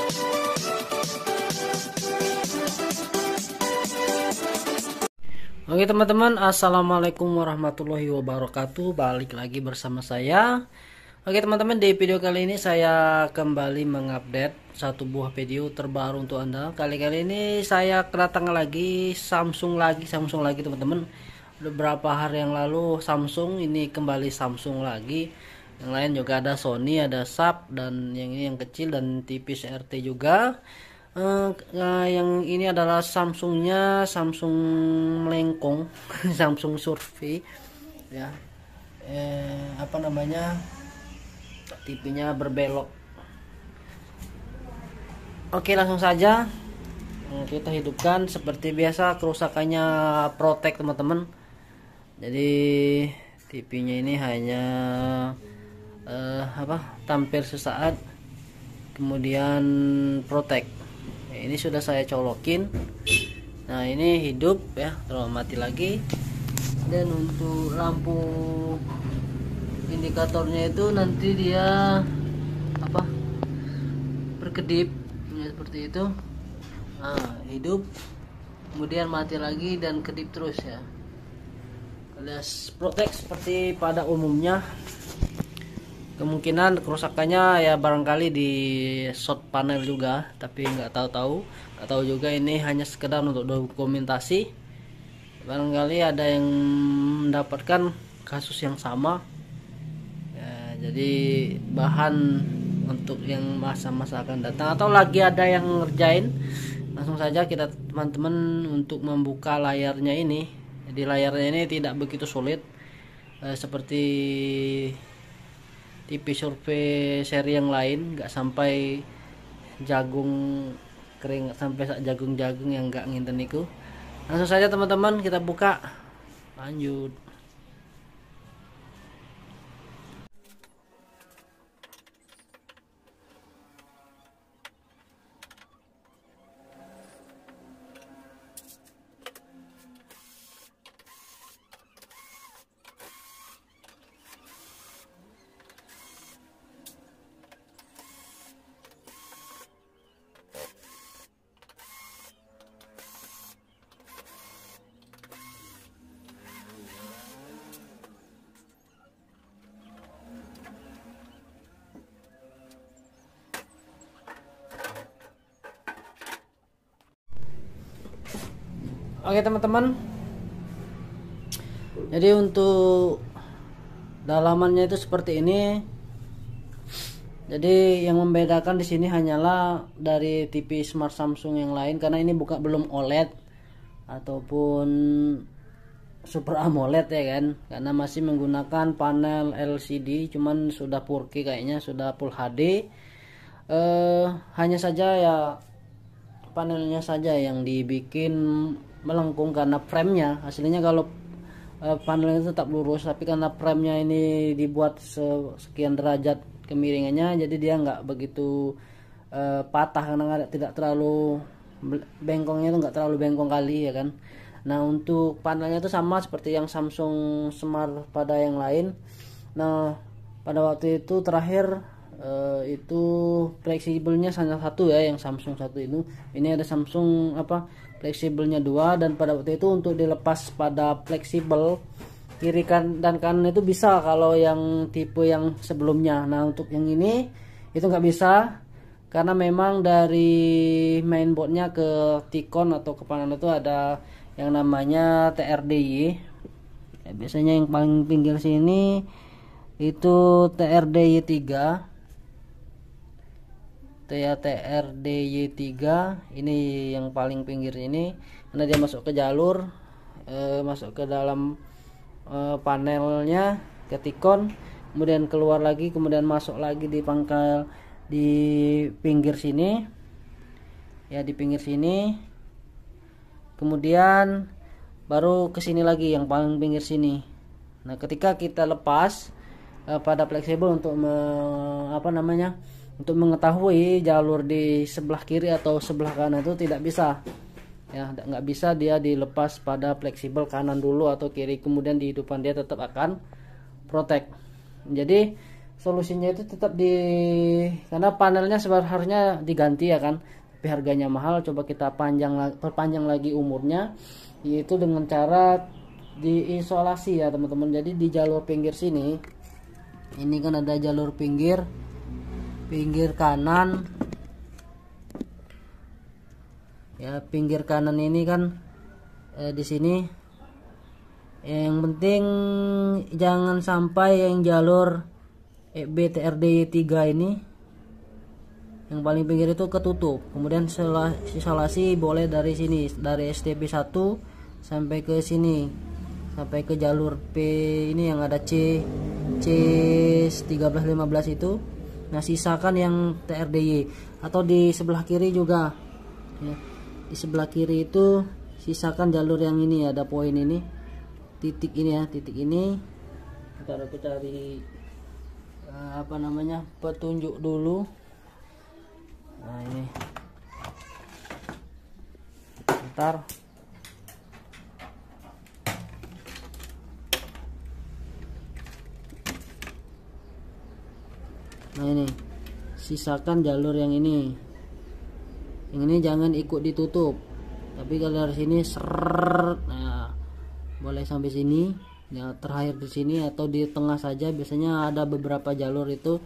Oke teman-teman, assalamualaikum warahmatullahi wabarakatuh. Balik lagi bersama saya. Oke teman-teman, di video kali ini saya kembali mengupdate satu buah video terbaru untuk Anda. Kali-kali ini saya kedatangan lagi Samsung lagi teman-teman. Beberapa hari yang lalu Samsung, ini kembali Samsung lagi. Yang lain juga ada Sony, ada Sharp, dan yang ini yang kecil dan tipis RT juga. Yang ini adalah Samsungnya Samsung melengkung Samsung Survey ya, apa namanya, tipenya berbelok. Oke, langsung saja kita hidupkan. Seperti biasa kerusakannya Protek teman-teman. Jadi tipenya ini hanya tampil sesaat kemudian Protek. Ini sudah saya colokin. Nah, ini hidup ya, terus mati lagi. Dan untuk lampu indikatornya itu nanti dia berkedip ya, seperti itu. Nah, hidup kemudian mati lagi dan kedip terus ya, alias Protek seperti pada umumnya. Kemungkinan kerusakannya ya barangkali di short panel juga, tapi nggak tahu juga. Ini hanya sekedar untuk dokumentasi. Barangkali ada yang mendapatkan kasus yang sama ya, jadi bahan untuk yang masa-masa akan datang, atau lagi ada yang ngerjain. Langsung saja kita teman-teman untuk membuka layarnya ini. Jadi layarnya ini tidak begitu sulit seperti TV Survey seri yang lain, nggak sampai jagung kering, sampai jagung-jagung yang nggak nginten itu. Langsung saja teman-teman kita buka, lanjut. Oke teman-teman, jadi untuk dalamannya itu seperti ini. Jadi yang membedakan di sini hanyalah dari TV smart Samsung yang lain, karena ini belum OLED ataupun Super AMOLED ya kan, karena masih menggunakan panel LCD, cuman sudah 4K kayaknya, sudah Full HD. Hanya saja ya panelnya saja yang dibikin melengkung karena framenya. Aslinya kalau panelnya itu tetap lurus, tapi karena framenya ini dibuat sekian derajat kemiringannya, jadi dia nggak begitu patah, karena tidak terlalu bengkongnya itu nggak terlalu bengkong kali ya kan. Nah, untuk panelnya itu sama seperti yang Samsung Smart pada yang lain. Nah, pada waktu itu terakhir itu fleksibelnya hanya satu ya, yang Samsung satu itu. Ini ada Samsung fleksibelnya 2, dan pada waktu itu untuk dilepas pada fleksibel kiri dan kanan itu bisa kalau yang tipe yang sebelumnya. Nah, untuk yang ini itu nggak bisa, karena memang dari mainboardnya ke T-Con atau ke panel itu ada yang namanya TRDY ya, biasanya yang paling pinggir sini itu TRDY 3 TRDY 3 ini yang paling pinggir ini, karena dia masuk ke jalur, masuk ke dalam panelnya ke T-Con, kemudian keluar lagi, kemudian masuk lagi di pangkal di pinggir sini ya, di pinggir sini, kemudian baru ke sini lagi yang paling pinggir sini. Nah, ketika kita lepas pada fleksibel untuk untuk mengetahui jalur di sebelah kiri atau sebelah kanan itu tidak bisa ya, nggak bisa dia dilepas pada fleksibel kanan dulu atau kiri, kemudian di depan dia tetap akan Protek. Jadi solusinya itu tetap karena panelnya sebenarnya diganti ya kan, tapi harganya mahal. Coba kita perpanjang lagi umurnya, yaitu dengan cara diisolasi ya teman-teman. Jadi di jalur pinggir sini, ini kan ada jalur pinggir kanan ya, pinggir kanan ini kan di sini. Yang penting jangan sampai yang jalur BTRD 3 ini yang paling pinggir itu ketutup. Kemudian isolasi boleh dari sini, dari STP 1 sampai ke sini, sampai ke jalur P ini yang ada C1315 itu. Nah, sisakan yang TRDY. Atau di sebelah kiri juga ya, di sebelah kiri itu sisakan jalur yang ini, ada poin ini, titik ini ya, titik ini. Bentar aku cari apa namanya, petunjuk dulu. Nah, ini bentar. Nah, ini sisakan jalur yang ini. Yang ini jangan ikut ditutup, tapi kalau dari sini nah boleh sampai sini ya, terakhir di sini atau di tengah saja. Biasanya ada beberapa jalur itu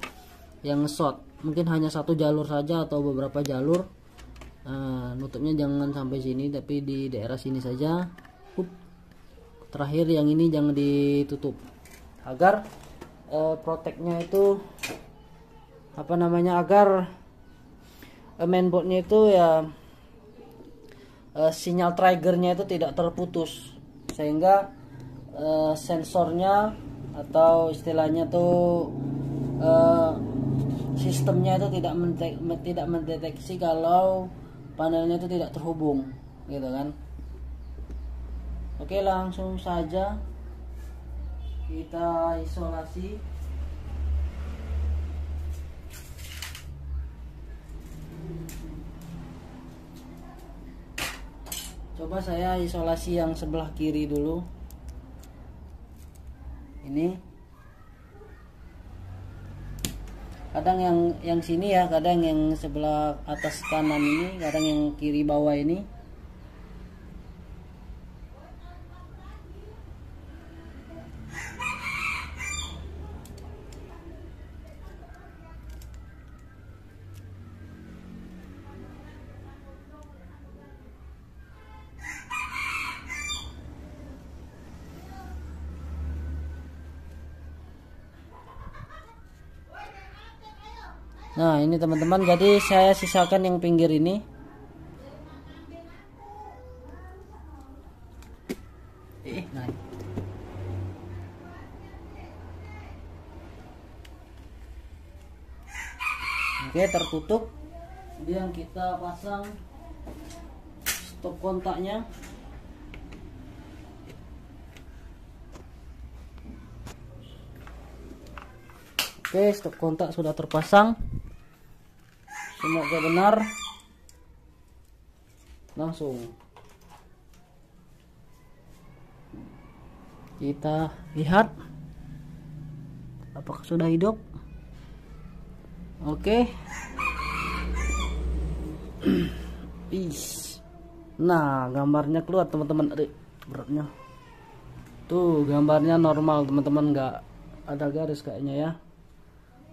yang short, mungkin hanya satu jalur saja atau beberapa jalur. Nutupnya jangan sampai sini, tapi di daerah sini saja. Terakhir yang ini jangan ditutup, agar proteknya itu apa namanya, agar mainboardnya itu ya sinyal triggernya itu tidak terputus, sehingga sensornya atau istilahnya tuh sistemnya itu tidak mendeteksi kalau panelnya itu tidak terhubung gitu kan. Oke, langsung saja kita isolasi. Coba saya isolasi yang sebelah kiri dulu. Ini kadang yang sini ya, kadang yang sebelah atas kanan ini, kadang yang kiri bawah ini. Nah, ini teman-teman, jadi saya sisakan yang pinggir ini. Nah. Oke, tertutup. Kemudian kita pasang stop kontaknya. Oke, stop kontak sudah terpasang. Semoga benar. Langsung kita lihat apakah sudah hidup. Oke. Nah, gambarnya keluar teman-teman. Beratnya tuh, gambarnya normal teman-teman, nggak ada garis kayaknya ya.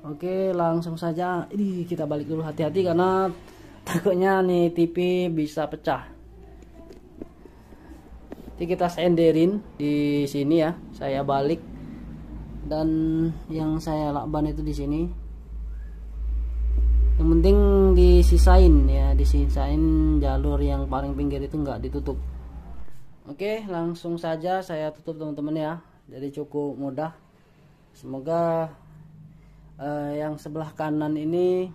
Oke, langsung saja kita balik dulu. Hati-hati karena takutnya nih TV bisa pecah. Jadi kita senderin di sini ya, saya balik, dan yang saya lakban itu di sini. Yang penting disisain ya, disisain jalur yang paling pinggir itu nggak ditutup. Oke, langsung saja saya tutup teman-teman ya. Jadi cukup mudah. Semoga yang sebelah kanan ini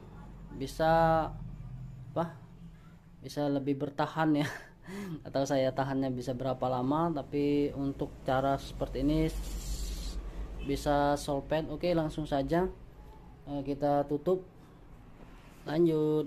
bisa bisa lebih bertahan ya. Atau saya tahannya bisa berapa lama, tapi untuk cara seperti ini bisa solpet. Oke, langsung saja kita tutup, lanjut.